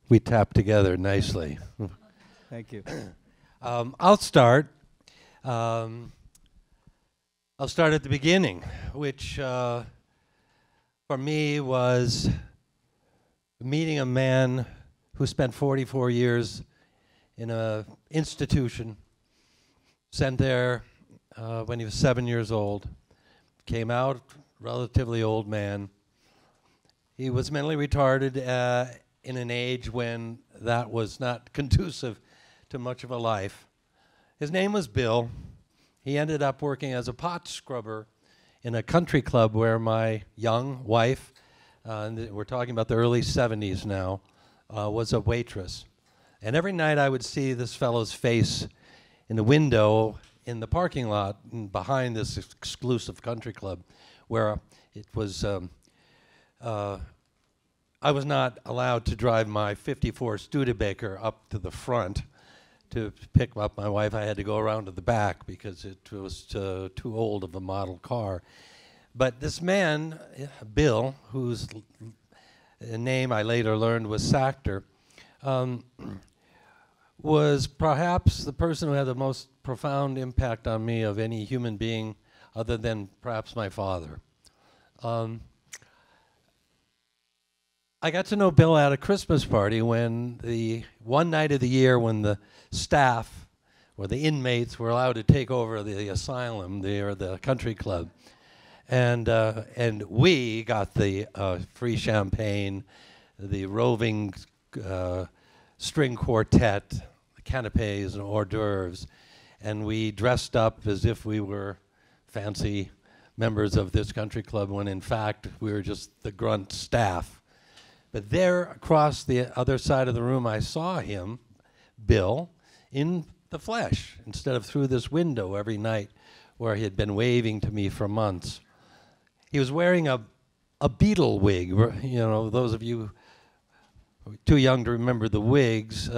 We tap together nicely. Thank you. I'll start. I'll start at the beginning, which for me was meeting a man who spent 44 years in an institution, sent there when he was 7 years old, came out, relatively old man. He was mentally retarded in an age when that was not conducive to much of a life. His name was Bill. He ended up working as a pot scrubber in a country club where my young wife, and we're talking about the early 70s now, was a waitress. And every night I would see this fellow's face in the window in the parking lot behind this exclusive country club where it was, I was not allowed to drive my 54 Studebaker up to the front to pick up my wife. I had to go around to the back because it was too old of a model car. But this man, Bill, whose name I later learned was Sachter, was perhaps the person who had the most profound impact on me of any human being other than perhaps my father. I got to know Bill at a Christmas party when the one night of the year when the staff or the inmates were allowed to take over the asylum or the country club. And we got the free champagne, the roving string quartet, the canapes and hors d'oeuvres, and we dressed up as if we were fancy members of this country club when in fact we were just the grunt staff. But there across the other side of the room I saw him, Bill, in the flesh instead of through this window every night where he had been waving to me for months. He was wearing a beetle wig. You know, those of you who are too young to remember the wigs,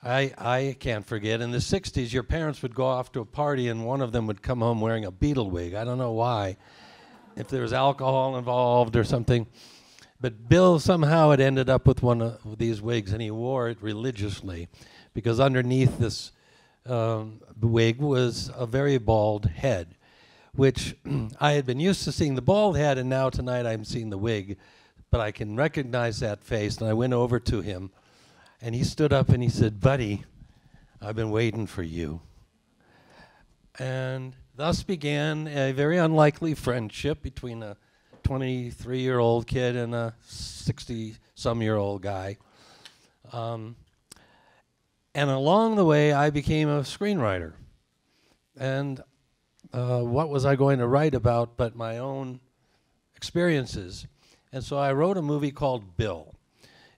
I can't forget. In the 60s, your parents would go off to a party and one of them would come home wearing a beetle wig. I don't know why, if there was alcohol involved or something. But Bill somehow had ended up with one of these wigs, and he wore it religiously because underneath this wig was a very bald head, which I had been used to seeing the bald head, and now tonight I'm seeing the wig. But I can recognize that face, and I went over to him, and he stood up and he said, "Buddy, I've been waiting for you." And thus began a very unlikely friendship between a 23-year-old kid and a 60-some-year-old guy. And along the way, I became a screenwriter. And what was I going to write about but my own experiences? And so I wrote a movie called Bill.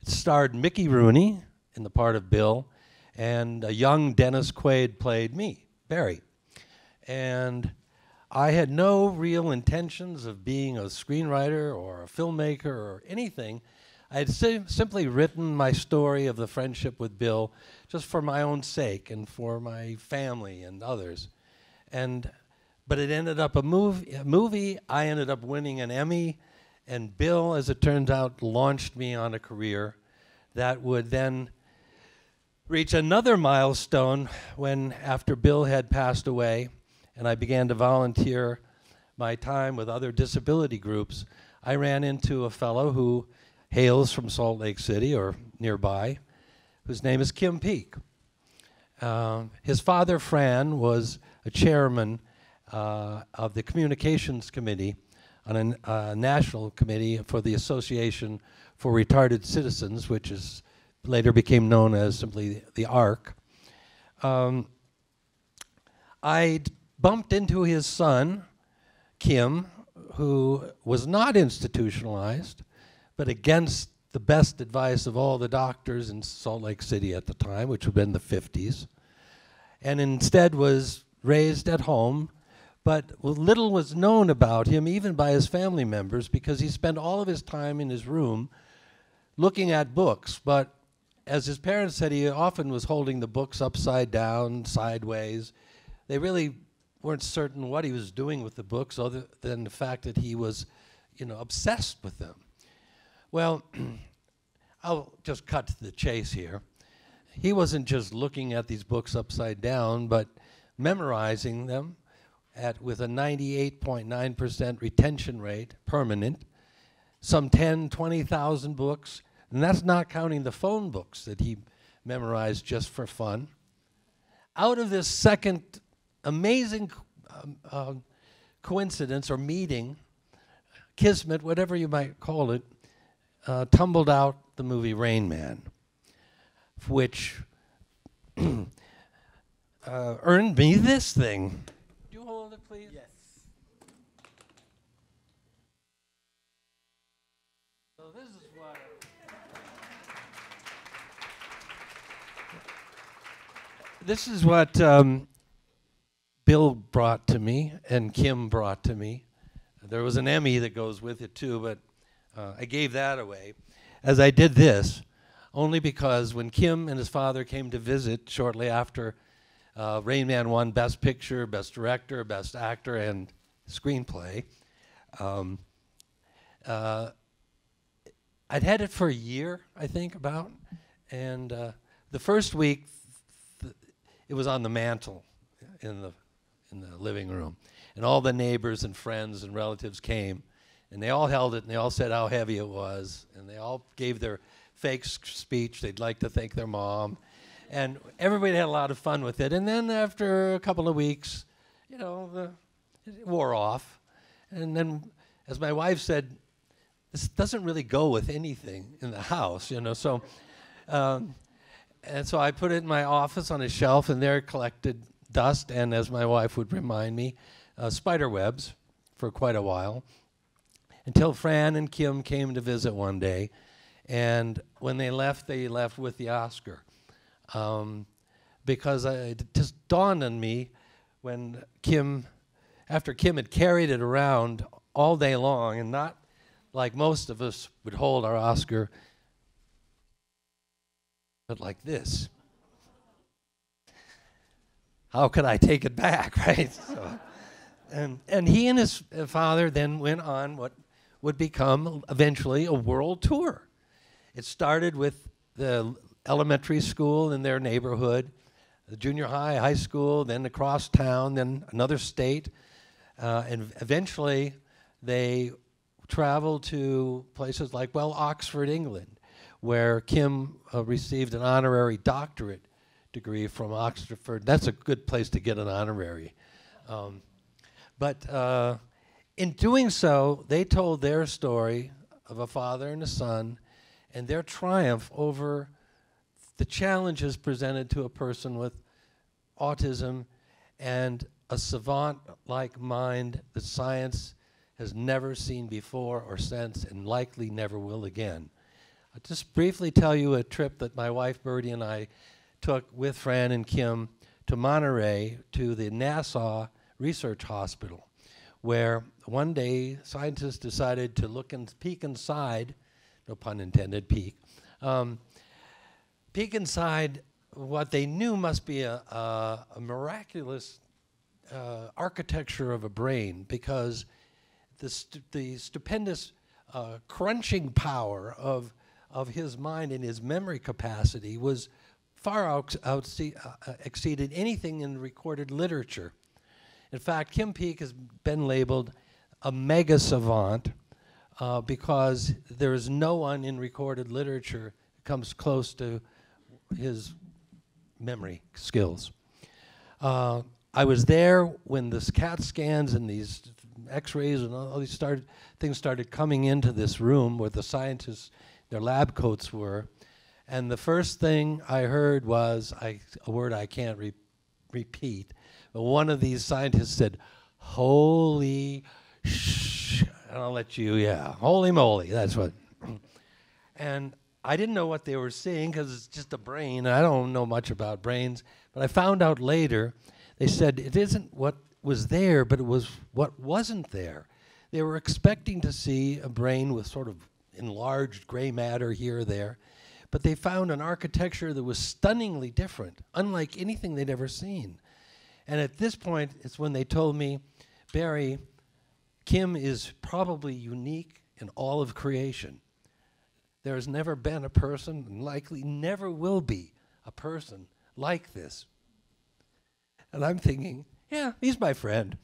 It starred Mickey Rooney in the part of Bill, and a young Dennis Quaid played me, Barry. And I had no real intentions of being a screenwriter or a filmmaker or anything. I had simply written my story of the friendship with Bill just for my own sake and for my family and others. But it ended up a movie. I ended up winning an Emmy, and Bill, as it turns out, launched me on a career that would then reach another milestone when, after Bill had passed away, and I began to volunteer my time with other disability groups, I ran into a fellow who hails from Salt Lake City or nearby, whose name is Kim Peek. His father, Fran, was a chairman of the Communications Committee on a national committee for the Association for Retarded Citizens, which is later became known as simply the ARC. I bumped into his son, Kim, who was not institutionalized, but against the best advice of all the doctors in Salt Lake City at the time, which would have been the 50s, and instead was raised at home. But little was known about him, even by his family members, because he spent all of his time in his room looking at books. But as his parents said, he often was holding the books upside down, sideways. They really weren't certain what he was doing with the books other than the fact that he was, obsessed with them. Well, I'll just cut to the chase here. He wasn't just looking at these books upside down, but memorizing them with a 98.9% retention rate, permanent, some 10, 20,000 books, and that's not counting the phone books that he memorized just for fun. Out of this second amazing coincidence or meeting, kismet, whatever you might call it, tumbled out the movie Rain Man, which earned me this thing. Do you hold it, please? Yes. So this is what. This is what Bill brought to me and Kim brought to me. There was an Emmy that goes with it too, but I gave that away, as I did this, only because when Kim and his father came to visit shortly after Rain Man won Best Picture, Best Director, Best Actor, and Screenplay, I'd had it for a year, I think, about, and the first week it was on the mantle in the living room, and all the neighbors and friends and relatives came, and they all held it, and they all said how heavy it was, and they all gave their fake speech. They'd like to thank their mom, and everybody had a lot of fun with it. And then after a couple of weeks, you know, it wore off, and then, as my wife said, this doesn't really go with anything in the house, you know. So, and so I put it in my office on a shelf, and there it collected dust, and as my wife would remind me, spider webs for quite a while, until Fran and Kim came to visit one day, and when they left with the Oscar, because it just dawned on me when after Kim had carried it around all day long, and not like most of us would hold our Oscar, but like this. How could I take it back, right? So, and he and his father then went on what would become eventually a world tour. It started with the elementary school in their neighborhood, the junior high, high school, then across town, then another state, and eventually they traveled to places like, well, Oxford, England, where Kim received an honorary doctorate degree from Oxford. That's a good place to get an honorary. But in doing so, they told their story of a father and a son and their triumph over the challenges presented to a person with autism and a savant-like mind that science has never seen before or since, and likely never will again. I'll just briefly tell you a trip that my wife Birdie and I took with Fran and Kim to Monterey to the Nassau Research Hospital, where one day scientists decided to look and peek inside, no pun intended, peek inside what they knew must be a miraculous architecture of a brain, because the stupendous crunching power of his mind and his memory capacity was far exceeded anything in recorded literature. In fact, Kim Peek has been labeled a mega savant because there is no one in recorded literature that comes close to his memory skills. I was there when this CAT scans and these X-rays and all these things started coming into this room where the scientists, their lab coats were, and the first thing I heard was a word I can't repeat, but one of these scientists said, "Holy sh," and I'll let you, yeah, holy moly, that's what. And I didn't know what they were seeing because it's just a brain. I don't know much about brains, but I found out later, they said it isn't what was there, but it was what wasn't there. They were expecting to see a brain with sort of enlarged gray matter here or there, but they found an architecture that was stunningly different, unlike anything they'd ever seen. And at this point, it's when they told me, Barry, Kim is probably unique in all of creation. There has never been a person, and likely never will be a person like this. And I'm thinking, yeah, he's my friend.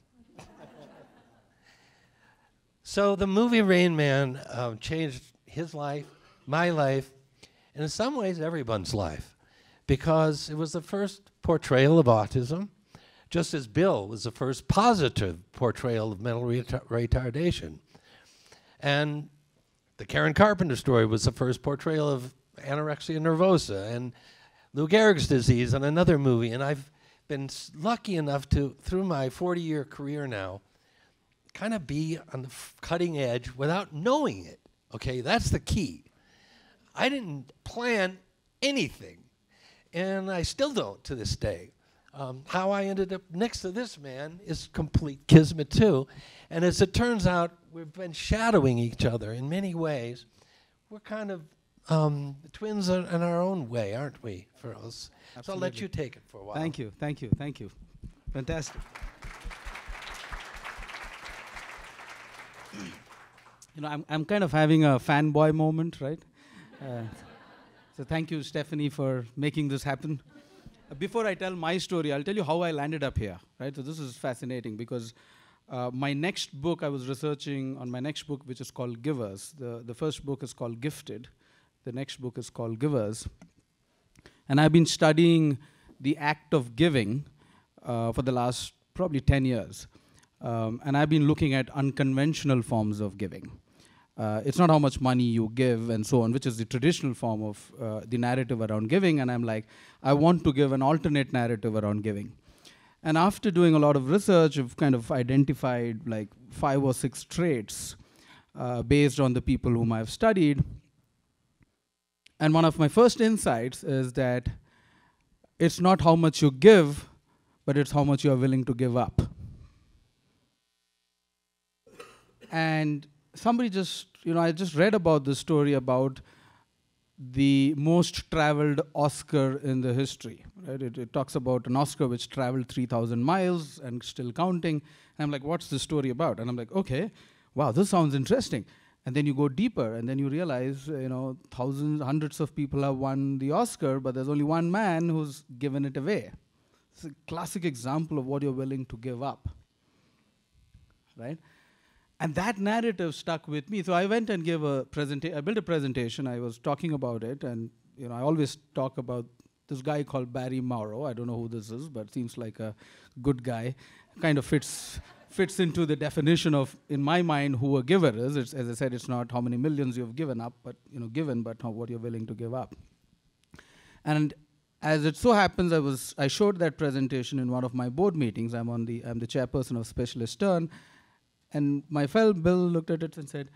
So the movie Rain Man changed his life, my life, and in some ways everyone's life, because it was the first portrayal of autism, just as Bill was the first positive portrayal of mental retardation. And the Karen Carpenter story was the first portrayal of anorexia nervosa, and Lou Gehrig's disease on another movie. And I've been lucky enough to, through my 40-year career now, kind of be on the cutting edge without knowing it. Okay, that's the key. I didn't plan anything, and I still don't to this day. How I ended up next to this man is complete kismet too. And as it turns out, we've been shadowing each other in many ways. We're kind of twins in our own way, aren't we, Ferose? So I'll let you take it for a while. Thank you, thank you, thank you. Fantastic. You know, I'm kind of having a fanboy moment, right? So thank you, Stephanie, for making this happen. Before I tell my story, I'll tell you how I landed up here, right? So this is fascinating because my next book, I was researching on my next book, which is called Givers. The first book is called Gifted. The next book is called Givers. And I've been studying the act of giving for the last probably 10 years. And I've been looking at unconventional forms of giving. It's not how much money you give and so on, which is the traditional form of the narrative around giving. And I'm like, I want to give an alternate narrative around giving. And after doing a lot of research, I've kind of identified like 5 or 6 traits based on the people whom I've studied. And one of my first insights is that it's not how much you give, but it's how much you are willing to give up. And somebody just, you know, I just read about this story about the most traveled Oscar in the history. Right? It talks about an Oscar which traveled 3,000 miles and still counting. And I'm like, what's the story about? And I'm like, okay, wow, this sounds interesting. And then you go deeper, and then you realize, you know, thousands, hundreds of people have won the Oscar, but there's only one man who's given it away. It's a classic example of what you're willing to give up, right? And that narrative stuck with me. So I went and gave a presentation. I built a presentation. I was talking about it, and you know, I always talk about this guy called Barry Morrow. I don't know who this is, but seems like a good guy. Kind of fits into the definition of, in my mind, who a giver is. It's, as I said, it's not how many millions you've given up, but but what you're willing to give up. And as it so happens, I showed that presentation in one of my board meetings. I'm the chairperson of Specialist Turn. And my fellow Bill looked at it and said,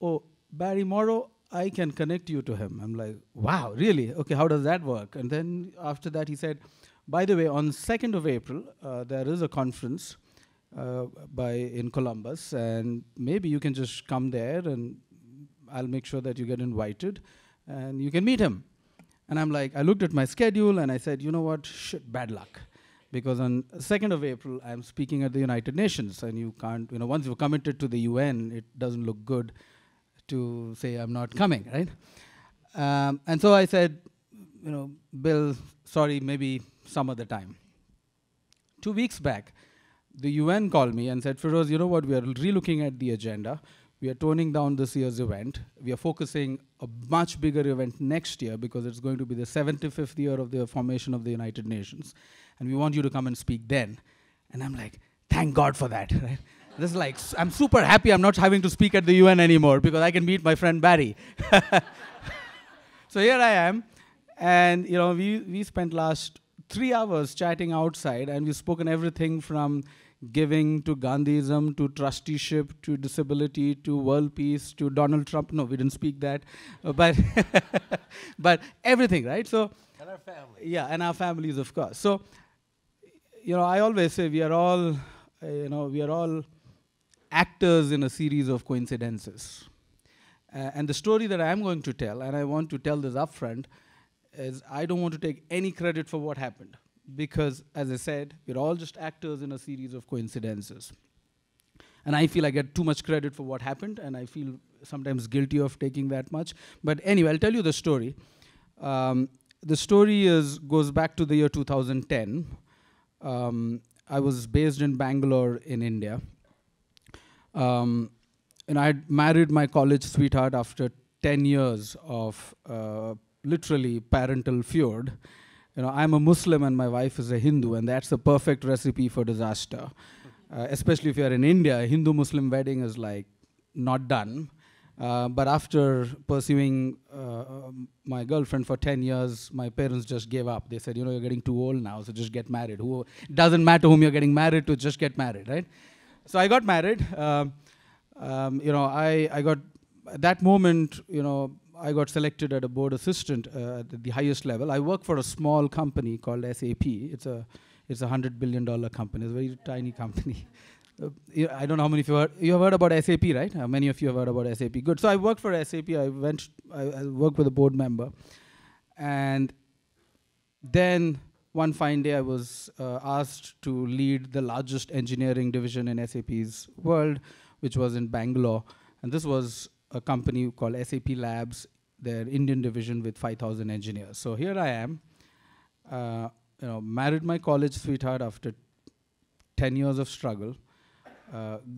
oh, Barry Morrow, I can connect you to him. I'm like, wow, really? Okay, how does that work? And then after that, he said, by the way, on 2nd of April, there is a conference in Columbus, and maybe you can just come there, and I'll make sure that you get invited, and you can meet him. And I'm like, I looked at my schedule, and I said, you know what? Shit, bad luck. Because on 2nd of April, I'm speaking at the United Nations, and you can't, once you're committed to the UN, it doesn't look good to say I'm not coming, right? And so I said, Bill, sorry, maybe some other time. 2 weeks back, the UN called me and said, Ferose, you know what, we are relooking at the agenda. We are toning down this year's event. We are focusing a much bigger event next year because it's going to be the 75th year of the formation of the United Nations. And we want you to come and speak then. And I'm like, thank God for that. Right? This is like, I'm super happy I'm not having to speak at the UN anymore because I can meet my friend Barry. So here I am. And we spent last 3 hours chatting outside, and we've spoken everything from giving to Gandhism to trusteeship to disability to world peace to Donald Trump. No, we didn't speak that, but everything, right? So, and our families. Yeah, and our families, of course. So, I always say we are all, actors in a series of coincidences. And the story that I'm going to tell, and I want to tell this upfront, is I don't want to take any credit for what happened. Because, as I said, we're all just actors in a series of coincidences. And I feel I get too much credit for what happened, and I feel sometimes guilty of taking that much. But anyway, I'll tell you the story. The story goes back to the year 2010. I was based in Bangalore in India. And I had married my college sweetheart after 10 years of literally parental feud. I'm a Muslim and my wife is a Hindu, and that's a perfect recipe for disaster. Especially if you're in India, a Hindu-Muslim wedding is like not done. But after pursuing my girlfriend for 10 years, my parents just gave up. They said, you're getting too old now, so just get married. It doesn't matter whom you're getting married to, just get married, right? So I got married. I got, at that moment, I got selected as a board assistant at the highest level. I work for a small company called SAP. It's a $100 billion company. It's a very tiny company. I don't know how many of you have heard about SAP, right? Many of you have heard about SAP. Good. So I worked for SAP. I worked with a board member. And then one fine day I was asked to lead the largest engineering division in SAP's world, which was in Bangalore. And this was a company called SAP Labs, their Indian division with 5,000 engineers. So here I am, married my college sweetheart after 10 years of struggle.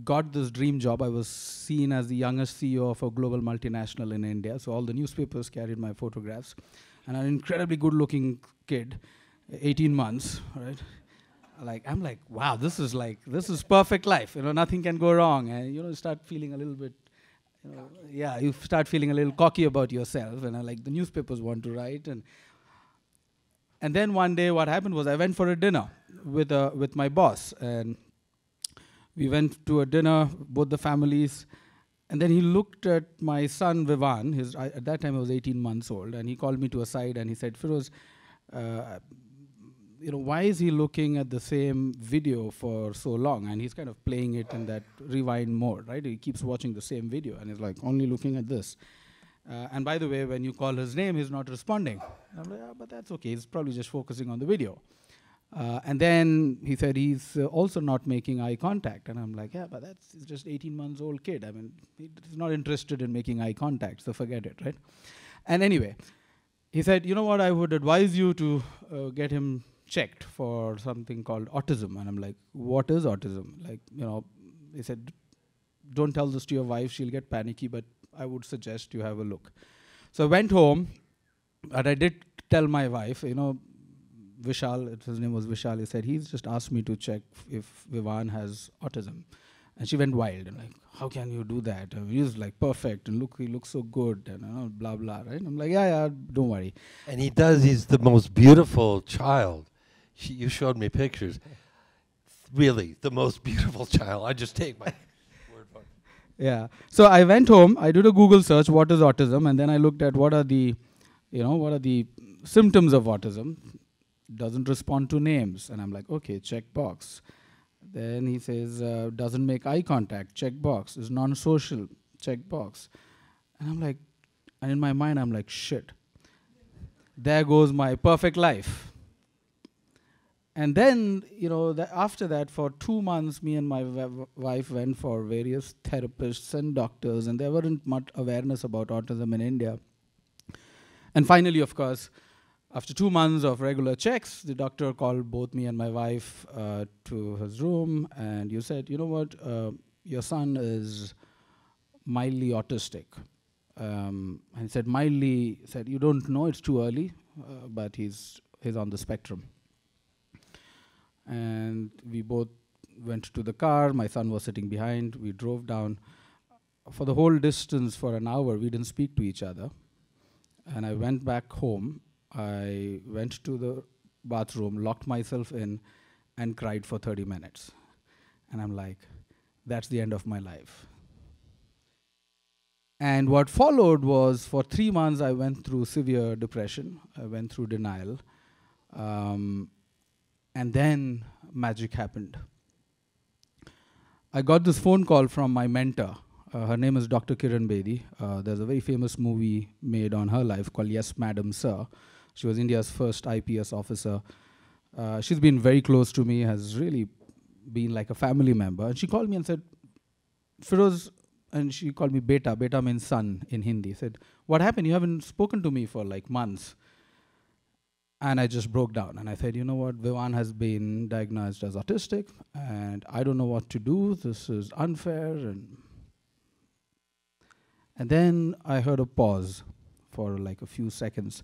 Got this dream job. I was seen as the youngest CEO of a global multinational in India, so all the newspapers carried my photographs. And an incredibly good-looking kid, 18 months, right? I'm like, wow, this is perfect life. Nothing can go wrong. And you start feeling a little bit, you start feeling a little cocky about yourself, and like the newspapers want to write. And then one day, what happened was I went for a dinner with my boss, and we went to a dinner, both the families, and then he looked at my son, Vivan. At that time, I was 18 months old, and he called me to a side, and he said, Ferose, why is he looking at the same video for so long? And he's kind of playing it in that rewind mode, right? He keeps watching the same video, and he's like, only looking at this. And by the way, when you call his name, he's not responding. I'm like, but that's okay. He's probably just focusing on the video. And then he said he's also not making eye contact. And I'm like, yeah, but that's just 18 months old kid. I mean, he's not interested in making eye contact, so forget it, right? And anyway, he said, you know what, I would advise you to get him checked for something called autism. And I'm like, what is autism? He said, don't tell this to your wife, she'll get panicky, but I would suggest you have a look. So I went home, and I did tell my wife, Vishal, his name was Vishal, he said, he's just asked me to check if Vivan has autism. And she went wild, and like, how can you do that? He's like perfect, and look, he looks so good, and blah, blah, right? I'm like, yeah, don't worry. And he's the most beautiful child. You showed me pictures. Really, the most beautiful child. I just take my word for it. Yeah. So I went home, I did a Google search, what is autism? And then I looked at what are the symptoms of autism. Doesn't respond to names. And I'm like, okay, check box. Then he says, doesn't make eye contact, check box. Is non-social, check box. And I'm like, and in my mind, I'm like, shit. There goes my perfect life. And then, after that, for 2 months, me and my wife went for various therapists and doctors, and there wasn't much awareness about autism in India. And finally, of course, after 2 months of regular checks, the doctor called both me and my wife to his room, and you said, you know what, your son is mildly autistic. And he said, mildly, said, you don't know, it's too early, but he's on the spectrum. And we both went to the car, my son was sitting behind, we drove down. For the whole distance for an hour, we didn't speak to each other. And I went back home. I went to the bathroom, locked myself in, and cried for 30 minutes. And I'm like, that's the end of my life. And what followed was, for 3 months, I went through severe depression. I went through denial. And then magic happened. I got this phone call from my mentor. Her name is Dr. Kiran Bedi. There's a very famous movie made on her life called Yes, Madam, Sir. She was India's first IPS officer. She's been very close to me, has really been like a family member. And she called me and said, Ferose, and she called me Beta. Beta means son in Hindi. Said, what happened? You haven't spoken to me for like months. And I just broke down. And I said, you know what? Vivan has been diagnosed as autistic, and I don't know what to do. This is unfair. And then I heard a pause for like a few seconds.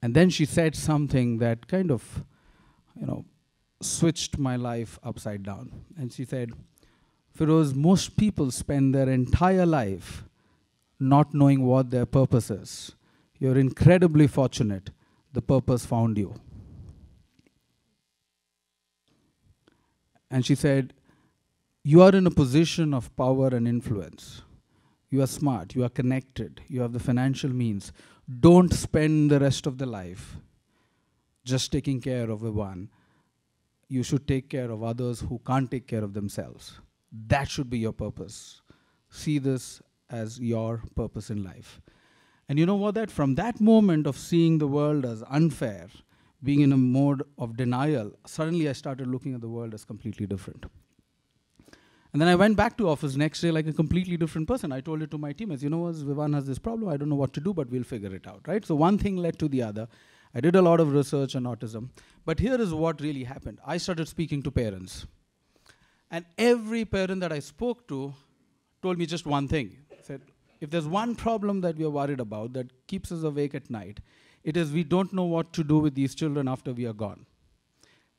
And then she said something that kind of, switched my life upside down. And she said, Ferose, most people spend their entire life not knowing what their purpose is. You're incredibly fortunate. The purpose found you. And she said, you are in a position of power and influence. You are smart, you are connected, you have the financial means. Don't spend the rest of the life just taking care of the one. You should take care of others who can't take care of themselves. That should be your purpose. See this as your purpose in life. And you know what? That from that moment of seeing the world as unfair, being in a mode of denial, suddenly I started looking at the world as completely different. And then I went back to office next day like a completely different person. I told it to my teammates, you know what, Vivan has this problem, I don't know what to do, but we'll figure it out, right? So one thing led to the other. I did a lot of research on autism. But here is what really happened. I started speaking to parents. And every parent that I spoke to told me just one thing. Said, if there's one problem that we are worried about that keeps us awake at night, it is we don't know what to do with these children after we are gone.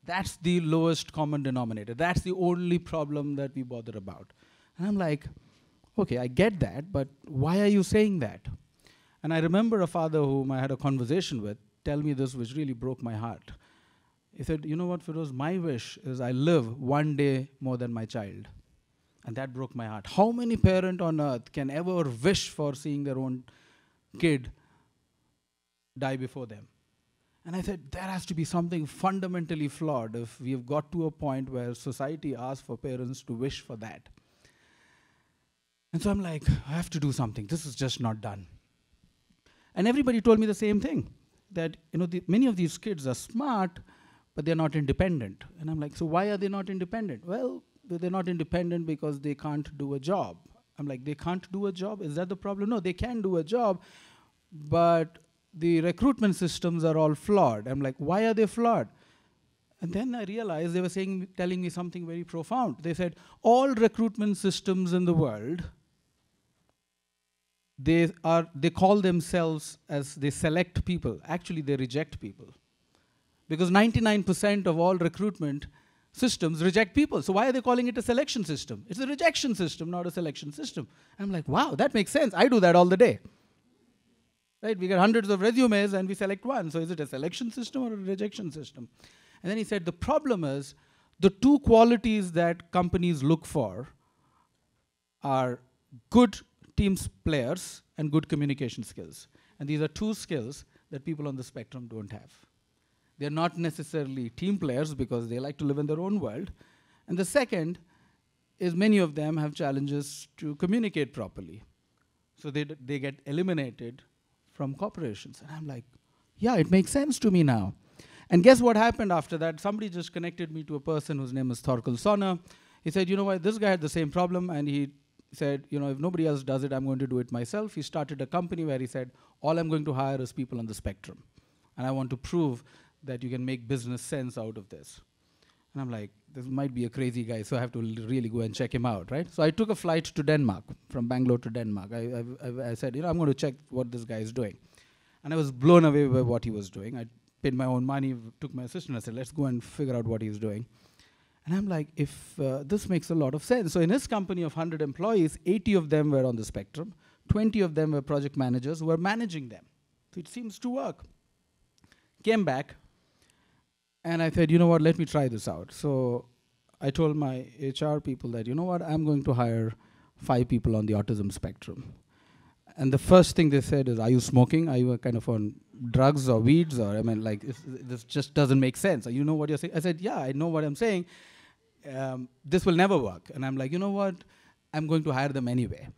That's the lowest common denominator. That's the only problem that we bother about. And I'm like, okay, I get that, but why are you saying that? And I remember a father whom I had a conversation with tell me this, which really broke my heart. He said, you know what, Ferose, my wish is I live one day more than my child. And that broke my heart. How many parents on earth can ever wish for seeing their own kid die before them? And I said, there has to be something fundamentally flawed if we have got to a point where society asks for parents to wish for that. And so I'm like, I have to do something. This is just not done. And everybody told me the same thing, that many of these kids are smart, but they're not independent. And I'm like, so why are they not independent? Well, they're not independent because they can't do a job. I'm like, they can't do a job? Is that the problem? No, they can do a job, but the recruitment systems are all flawed. I'm like, why are they flawed? And then I realized they were telling me something very profound. They said, all recruitment systems in the world, they call themselves as they select people. Actually, they reject people. Because 99% of all recruitment systems reject people. So why are they calling it a selection system? It's a rejection system, not a selection system. I'm like, wow, that makes sense. I do that all the day. Right? We get hundreds of resumes and we select one. So is it a selection system or a rejection system? And then he said, the problem is the two qualities that companies look for are good team players and good communication skills. And these are two skills that people on the spectrum don't have. They're not necessarily team players because they like to live in their own world. And the second is many of them have challenges to communicate properly. So they get eliminated from corporations. And I'm like, yeah, it makes sense to me now. And guess what happened after that? Somebody just connected me to a person whose name is Thorkel Sonner. He said, you know what, this guy had the same problem, and he said, if nobody else does it, I'm going to do it myself. He started a company where he said, all I'm going to hire is people on the spectrum. And I want to prove that you can make business sense out of this. And I'm like, this might be a crazy guy, so I have to really go and check him out, right? So I took a flight to Denmark, from Bangalore to Denmark. I said, I'm going to check what this guy is doing. And I was blown away by what he was doing. I paid my own money, took my assistant, I said, let's go and figure out what he's doing. And I'm like, if this makes a lot of sense. So in his company of 100 employees, 80 of them were on the spectrum, 20 of them were project managers who were managing them. So it seems to work. Came back, and I said, you know what, let me try this out. So I told my HR people that, you know what, I'm going to hire 5 people on the autism spectrum. And the first thing they said is, are you smoking? Are you kind of on drugs or weeds? Or, this just doesn't make sense. You know what you're saying? I said, yeah, I know what I'm saying. This will never work. And I'm like, you know what? I'm going to hire them anyway.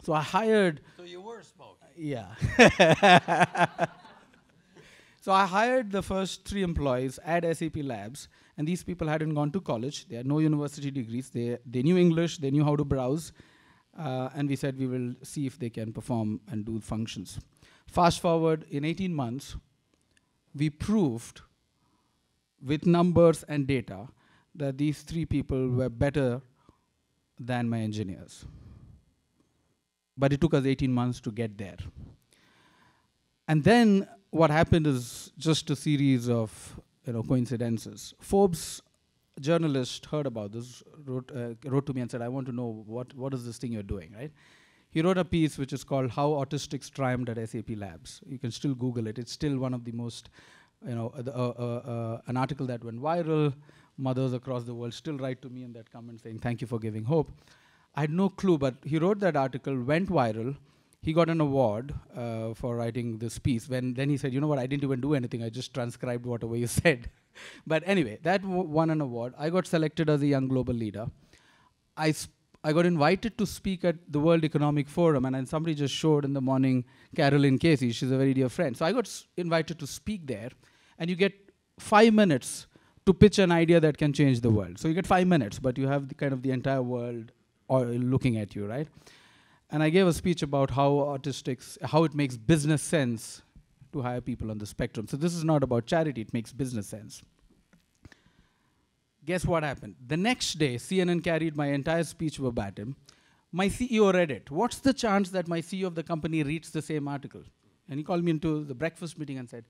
So I hired... So you were smoking? Yeah. So I hired the first 3 employees at SAP Labs, And these people hadn't gone to college. They had no university degrees. They knew English. They knew how to browse. And we said we will see if they can perform and do functions. Fast forward, in 18 months, we proved with numbers and data that these 3 people were better than my engineers. But it took us 18 months to get there. And then what happened is just a series of coincidences. Forbes journalist heard about this, wrote to me and said, I want to know what is this thing you're doing, right? He wrote a piece which is called How Autistics Triumphed at SAP Labs. You can still Google it. It's still one of the most, an article that went viral. Mothers across the world still write to me in that comment saying, thank you for giving hope. I had no clue, but he wrote that article, went viral. He got an award for writing this piece. Then he said, you know what, I didn't even do anything. I just transcribed whatever you said. But anyway, that won an award. I got selected as a young global leader. I got invited to speak at the World Economic Forum, and then somebody just showed in the morning Carolyn Casey. She's a very dear friend. So I got invited to speak there, and you get 5 minutes to pitch an idea that can change the world. So you get 5 minutes, but you have the entire world looking at you, right? And I gave a speech about how it makes business sense to hire people on the spectrum. So this is not about charity, it makes business sense. Guess what happened? The next day, CNN carried my entire speech verbatim. My CEO read it. What's the chance that my CEO of the company reads the same article? And he called me into the breakfast meeting and said,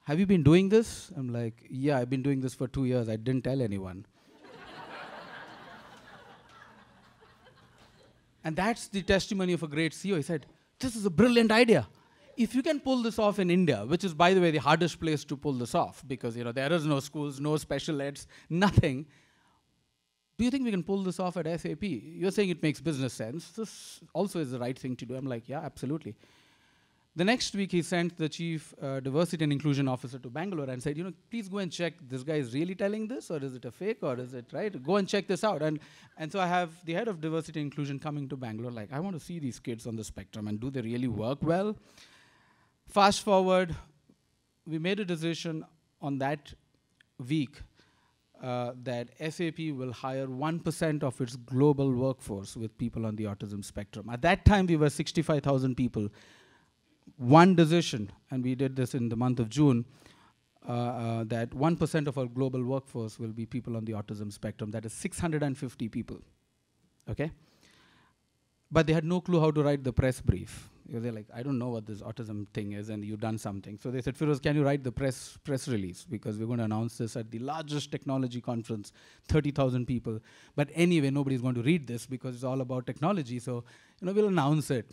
have you been doing this? I'm like, yeah, I've been doing this for 2 years. I didn't tell anyone. And that's the testimony of a great CEO. He said, this is a brilliant idea. If you can pull this off in India, which is, by the way, the hardest place to pull this off, because there is no schools, no special eds, nothing, do you think we can pull this off at SAP? You're saying it makes business sense. This also is the right thing to do. I'm like, yeah, absolutely. The next week, he sent the chief diversity and inclusion officer to Bangalore and said, please go and check, this guy is really telling this, or is it a fake, or is it right? Go and check this out. And so I have the head of diversity and inclusion coming to Bangalore, like, I want to see these kids on the spectrum, and do they really work well? Fast forward, we made a decision on that week that SAP will hire 1% of its global workforce with people on the autism spectrum. At that time, we were 65,000 people. One decision, and we did this in the month of June, that 1% of our global workforce will be people on the autism spectrum. That is 650 people, okay? But they had no clue how to write the press brief. They're like, I don't know what this autism thing is, and you've done something. So they said, Ferose, can you write the press release? Because we're going to announce this at the largest technology conference, 30,000 people. But anyway, nobody's going to read this because it's all about technology. So we'll announce it.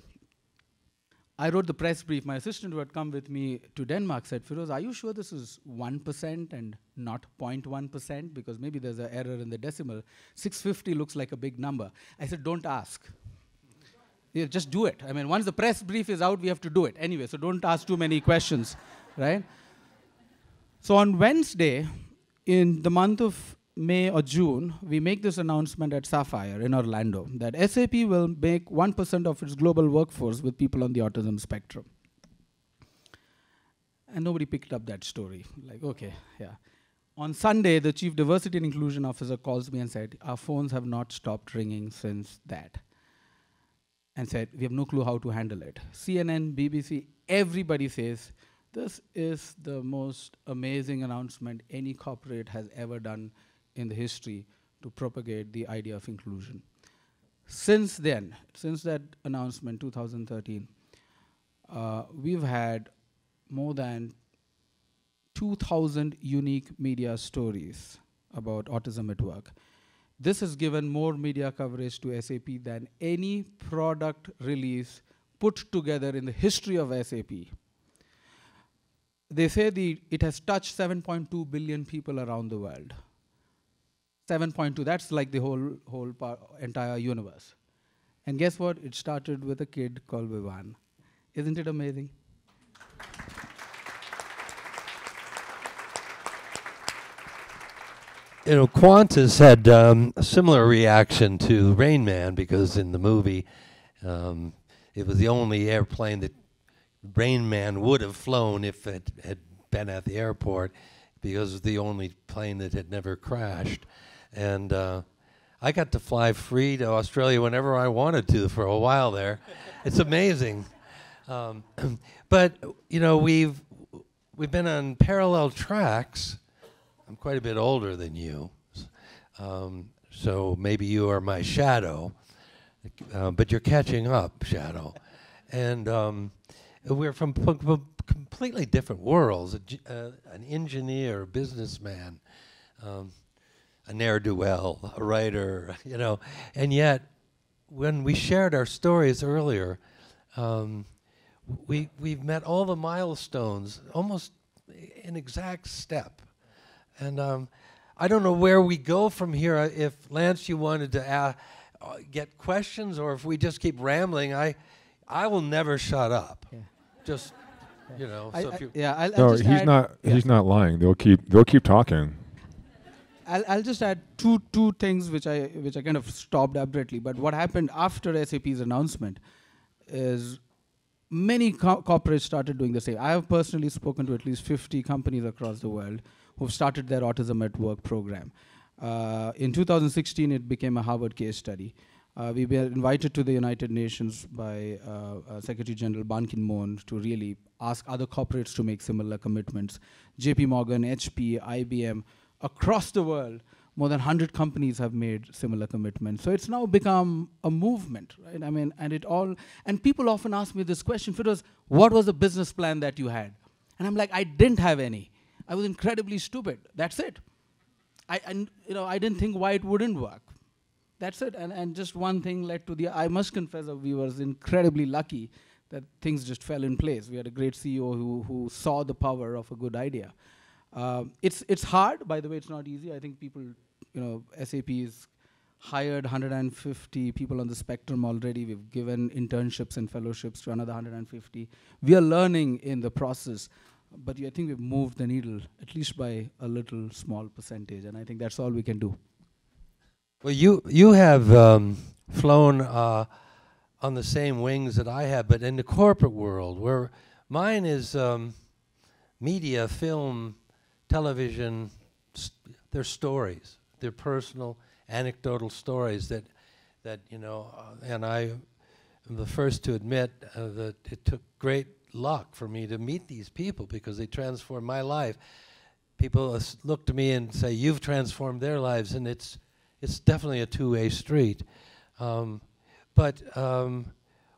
I wrote the press brief. My assistant who had come with me to Denmark said, Ferose, are you sure this is 1% and not 0.1%? Because maybe there's an error in the decimal. 650 looks like a big number. I said, don't ask. Yeah, just do it. I mean, once the press brief is out, we have to do it. Anyway, so don't ask too many questions, right? So on Wednesday, in the month of May or June, we make this announcement at Sapphire in Orlando that SAP will make 1% of its global workforce with people on the autism spectrum. And nobody picked up that story. Like, okay, yeah. On Sunday, the chief diversity and inclusion officer calls me and said, our phones have not stopped ringing since that. And said, we have no clue how to handle it. CNN, BBC, everybody says, this is the most amazing announcement any corporate has ever done in the history to propagate the idea of inclusion. Since then, since that announcement, 2013, we've had more than 2,000 unique media stories about autism at work. This has given more media coverage to SAP than any product release put together in the history of SAP. They say it has touched 7.2 billion people around the world. 7.2, that's like the whole entire universe. And guess what? It started with a kid called Vivan. Isn't it amazing? Qantas had a similar reaction to Rain Man, because in the movie, it was the only airplane that Rain Man would have flown if it had been at the airport. because it was the only plane that had never crashed. And I got to fly free to Australia whenever I wanted to for a while there. It's amazing. But, you know, we've been on parallel tracks. I'm quite a bit older than you. So maybe you are my shadow. But you're catching up, Shadow. And we're from completely different worlds. An engineer, a businessman, a ne'er-do-well, a writer, you know. And yet, when we shared our stories earlier, we've met all the milestones almost in exact step. And I don't know where we go from here. If, Lance, you wanted to get questions, or if we just keep rambling, I will never shut up. Yeah. Just, you know. So if you no, he's not lying. They'll keep talking. I'll just add two things which I kind of stopped abruptly. But what happened after SAP's announcement is many corporates started doing the same. I have personally spoken to at least 50 companies across the world who've started their Autism at Work program. In 2016, it became a Harvard case study. We were invited to the United Nations by Secretary General Ban Ki-moon to really ask other corporates to make similar commitments. JP Morgan, HP, IBM, across the world, more than 100 companies have made similar commitments. So it's now become a movement, right? I mean, and people often ask me this question, Ferose, what was the business plan that you had? And I'm like, I didn't have any. I was incredibly stupid. That's it. I didn't think why it wouldn't work. That's it. And just one thing led to the. I must confess that we were incredibly lucky that things just fell in place. We had a great CEO who saw the power of a good idea. It's hard. By the way, it's not easy. I think people, SAP has hired 150 people on the spectrum already. We've given internships and fellowships to another 150. We are learning in the process. But I think we've moved the needle, at least by a little small percentage, and I think that's all we can do. Well, you have flown on the same wings that I have, but in the corporate world, where mine is media, film, television, they're stories. They're personal, anecdotal stories that and I am the first to admit that it took great luck for me to meet these people because they transformed my life. People look to me and say, you've transformed their lives, and it's definitely a two-way street. But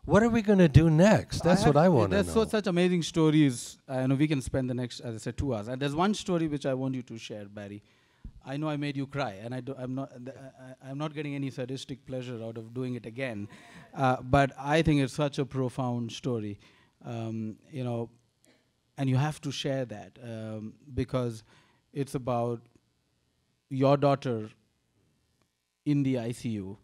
what are we going to do next? That's what I want to know. There's such amazing stories. I know we can spend the next, as I said, 2 hours. And there's one story which I want you to share, Barry. I know I made you cry, and I'm not getting any sadistic pleasure out of doing it again. But I think it's such a profound story. And you have to share that because it's about your daughter in the ICU,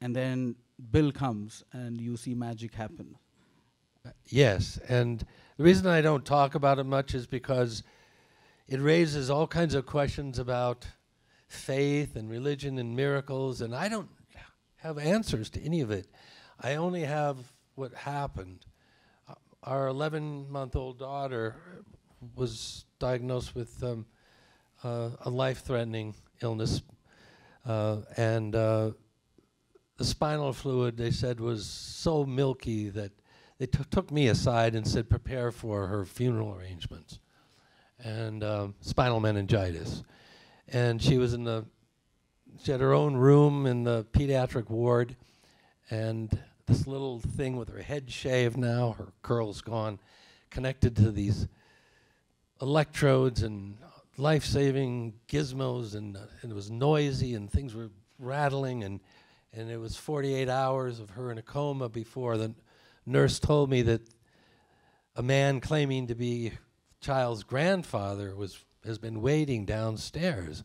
and then Bill comes and you see magic happen. Yes, and the reason I don't talk about it much is because it raises all kinds of questions about faith and religion and miracles, and I don't have answers to any of it. I only have what happened. Our 11-month-old daughter was diagnosed with a life-threatening illness, and the spinal fluid, they said, was so milky that they took me aside and said, prepare for her funeral arrangements, and spinal meningitis. And she had her own room in the pediatric ward, and this little thing with her head shaved now, her curls gone, connected to these electrodes and life-saving gizmos, and it was noisy and things were rattling, and it was 48 hours of her in a coma before the nurse told me that a man claiming to be child's grandfather has been waiting downstairs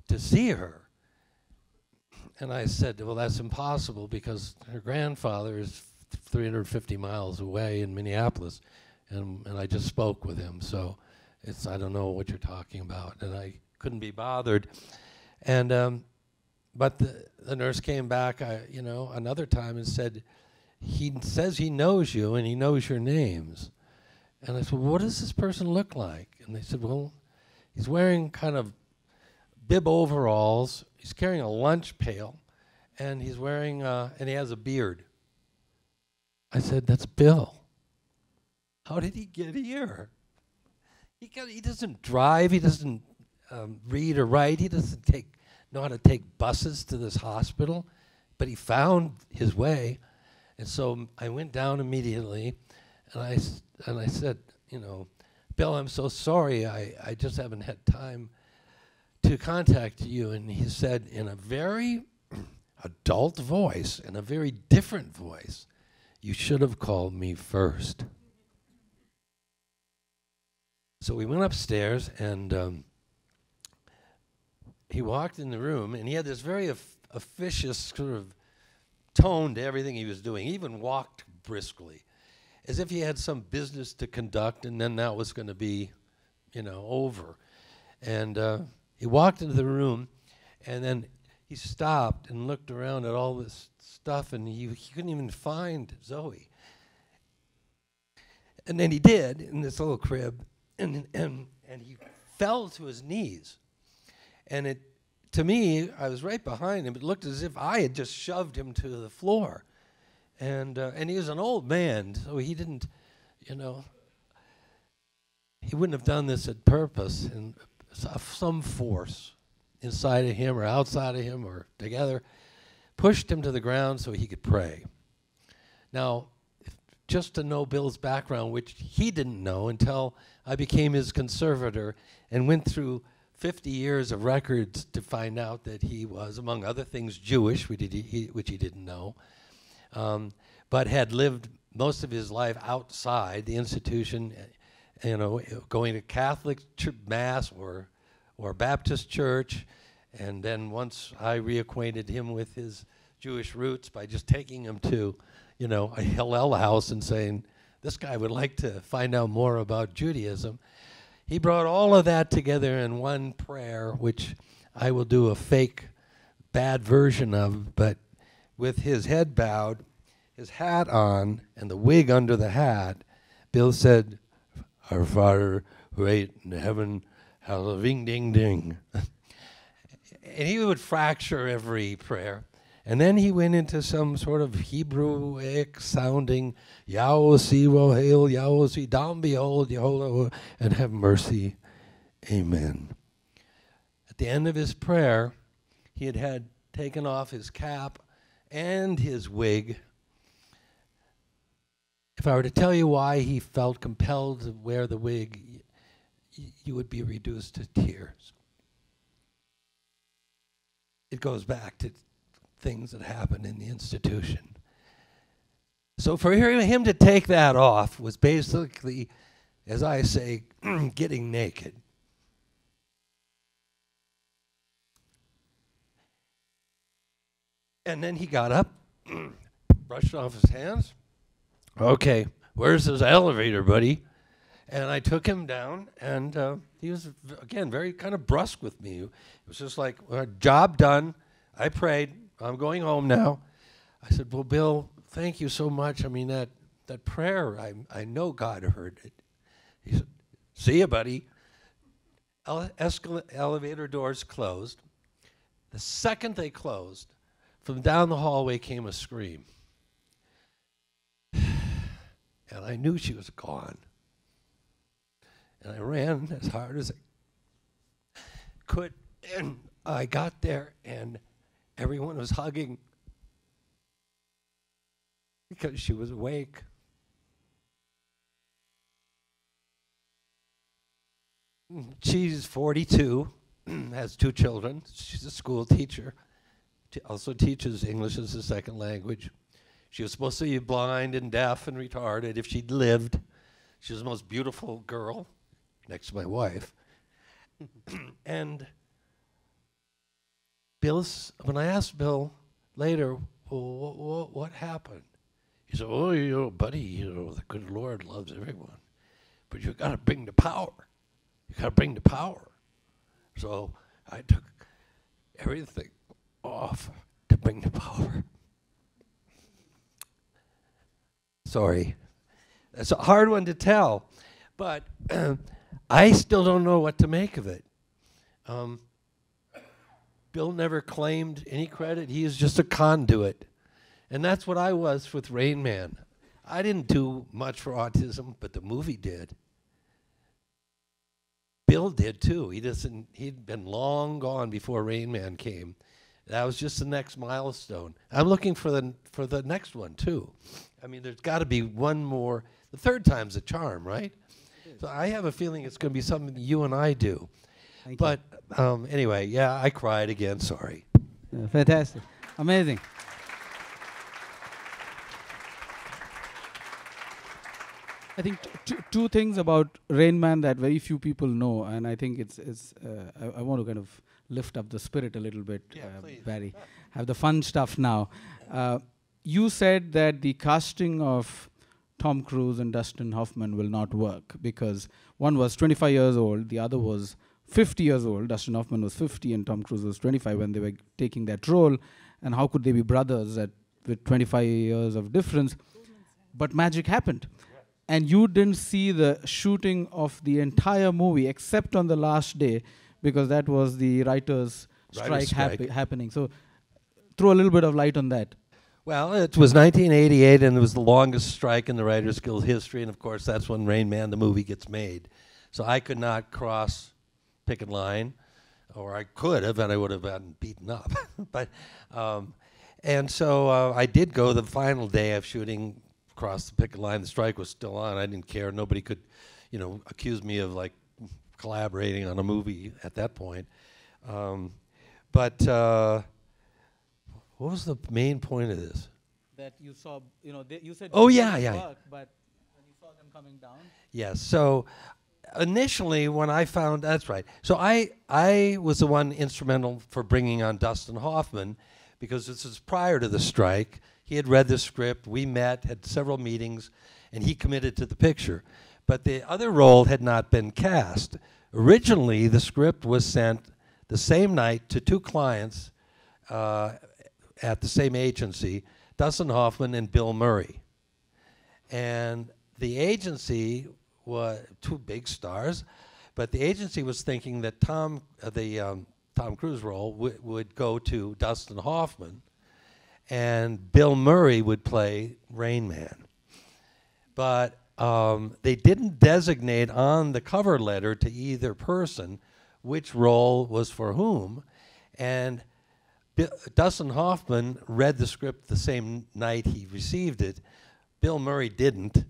to see her. And I said, well, that's impossible because her grandfather is 350 miles away in Minneapolis, and I just spoke with him, so I don't know what you're talking about, and I couldn't be bothered. And but the nurse came back, another time and said, he says he knows you and he knows your names. And I said, well, what does this person look like? And they said, well, He's wearing kind of bib overalls. He's carrying a lunch pail, and he's wearing, and he has a beard. I said, "That's Bill. How did he get here? He doesn't drive. He doesn't read or write. He doesn't know how to take buses to this hospital, but he found his way." And so I went down immediately, and I said, "Bill, I'm so sorry. I just haven't had time to contact you." And he said in a very adult voice, in a very different voice, "You should have called me first." So we went upstairs, and he walked in the room, and he had this very officious sort of tone to everything he was doing. He even walked briskly, as if he had some business to conduct, and then that was going to be, over. And he walked into the room, and then he stopped and looked around at all this stuff, and he couldn't even find Zoe. And then he did in this little crib, and he fell to his knees. And to me, I was right behind him. It looked as if I had just shoved him to the floor. And he was an old man, so he didn't, he wouldn't have done this at purpose. And some force inside of him or outside of him or together pushed him to the ground so he could pray. Now, just to know Bill's background, which he didn't know until I became his conservator and went through 50 years of records to find out that he was, among other things, Jewish, which he didn't know, but had lived most of his life outside the institution, going to Catholic Mass or Baptist church. And then once I reacquainted him with his Jewish roots by just taking him to, a Hillel house and saying, "This guy would like to find out more about Judaism." He brought all of that together in one prayer, which I will do a fake bad version of, but with his head bowed, his hat on, and the wig under the hat, Bill said, "Our Father who art in heaven, hallowed ding ding ding." And he would fracture every prayer. And then he went into some sort of Hebrewic sounding, "Yaosi Wohail, Yaosi, down behold, Yeholah, and have mercy. Amen." At the end of his prayer, he had taken off his cap and his wig. If I were to tell you why he felt compelled to wear the wig, you would be reduced to tears. It goes back to things that happened in the institution. So for him to take that off was basically, as I say, getting naked. And then he got up, brushed off his hands. "Okay, where's his elevator, buddy?" And I took him down, and he was, again, very kind of brusque with me. It was just like, "Job done. I prayed. I'm going home now." I said, "Well, Bill, thank you so much. I mean, that prayer, I know God heard it." He said, "See ya, buddy." Elevator doors closed. The second they closed, from down the hallway came a scream. And I knew she was gone. And I ran as hard as I could, and I got there, and everyone was hugging because she was awake. She's 42, has 2 children. She's a school teacher. She also teaches English as a second language. She was supposed to be blind and deaf and retarded if she'd lived. She was the most beautiful girl, next to my wife. And when I asked Bill later, "Well, what happened?" He said, "Oh, buddy, the good Lord loves everyone, but you got to bring the power. You got to bring the power." So I took everything off to bring the power. Sorry, that's a hard one to tell, but I still don't know what to make of it. Bill never claimed any credit. He is just a conduit. And that's what I was with Rain Man. I didn't do much for autism, but the movie did. Bill did too. He'd been long gone before Rain Man came. That was just the next milestone. I'm looking for the next one too. I mean, there's got to be one more. The third time's a charm, right? So I have a feeling it's going to be something you and I do. But anyway, yeah, I cried again. Sorry. Yeah, fantastic. Amazing. I think two things about Rain Man that very few people know, and I think I want to kind of lift up the spirit a little bit, Barry. Have the fun stuff now. You said that the casting of Tom Cruise and Dustin Hoffman will not work because one was 25 years old, the other was 50 years old. Dustin Hoffman was 50 and Tom Cruise was 25 when they were taking that role. And how could they be brothers with 25 years of difference? But magic happened. And you didn't see the shooting of the entire movie except on the last day because that was the writer's strike happening. So throw a little bit of light on that. Well, it was 1988, and it was the longest strike in the Writers Guild history, and of course that's when Rain Man, the movie, gets made. So I could not cross picket line, or I could have, and I would have gotten beaten up. And so I did go the final day of shooting across the picket line. The strike was still on. I didn't care. Nobody could, accuse me of like collaborating on a movie at that point. What was the main point of this? That you saw, you said. Oh yeah. Work, but when you saw them coming down. Yes. So initially, when I found that's right. So I was the one instrumental for bringing on Dustin Hoffman, because this is prior to the strike. He had read the script. We met, had several meetings, and he committed to the picture. But the other role had not been cast. Originally, the script was sent the same night to two clients at the same agency, Dustin Hoffman and Bill Murray. And the agency was two big stars, but the agency was thinking that Tom Cruise role would go to Dustin Hoffman, and Bill Murray would play Rain Man. But they didn't designate on the cover letter to either person which role was for whom, and Dustin Hoffman read the script the same night he received it. Bill Murray didn't.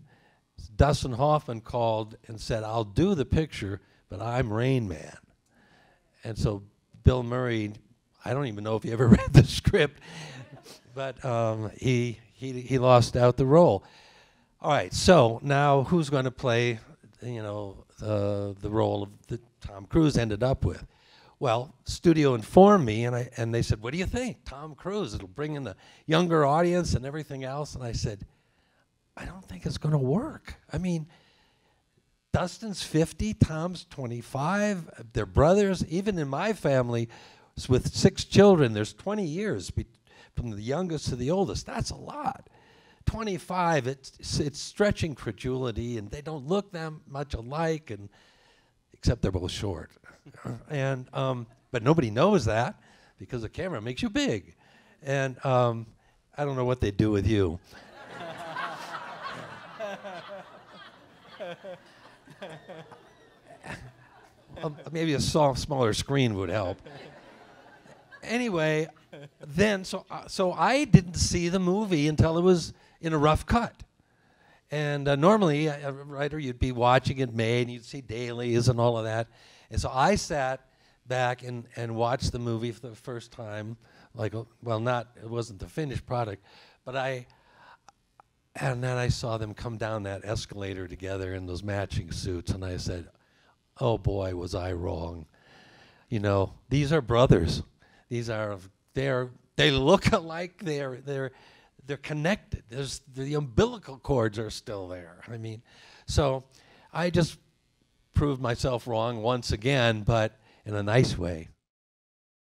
Dustin Hoffman called and said, "I'll do the picture, but I'm Rain Man." And so Bill Murray, I don't even know if he ever read the script, but he lost out the role. All right, so now who's going to play, the role that Tom Cruise ended up with? Well, studio informed me, and they said, "What do you think? Tom Cruise, it'll bring in the younger audience and everything else." And I said, "I don't think it's going to work. I mean, Dustin's 50, Tom's 25, they're brothers. Even in my family, with 6 children, there's 20 years from the youngest to the oldest. That's a lot. 25, it's stretching credulity, and they don't look that much alike, and except they're both short." But nobody knows that because the camera makes you big. And I don't know what they do with you. Maybe a smaller screen would help. Anyway, then so I didn't see the movie until it was in a rough cut. And normally, a writer, you'd be watching it made, and you'd see dailies and all of that. And so I sat back and watched the movie for the first time. It wasn't the finished product, and then I saw them come down that escalator together in those matching suits, and I said, "Oh boy, was I wrong." These are brothers. They look alike. They're connected. The umbilical cords are still there. I mean, so I just proved myself wrong once again, but in a nice way.